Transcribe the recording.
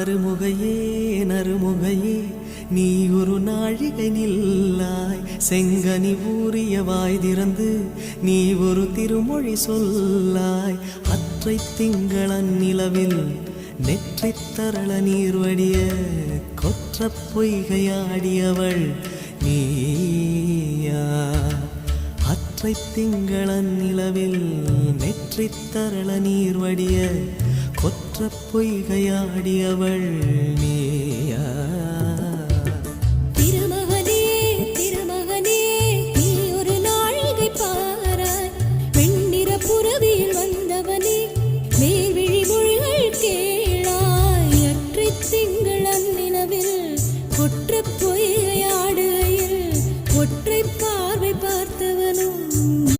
நறுமுகையே நறுமுகையே நீ ஒரு நாழிகை நில்லாய் செங்கனி ஊறிய வாய் திறந்து நீ ஒரு திருமொழி சொல்லாய் அற்றை திங்களன் நிலவில் நெற்றித் தரள நீர் வடிய கொற்ற பொய்கையாடியவள் நீயா அற்றை திங்களன் நிலவில் நெற்றித் தரள நீர் வடிய கொற்ற பொய்கையாடியவள் நீயா ஒற்றை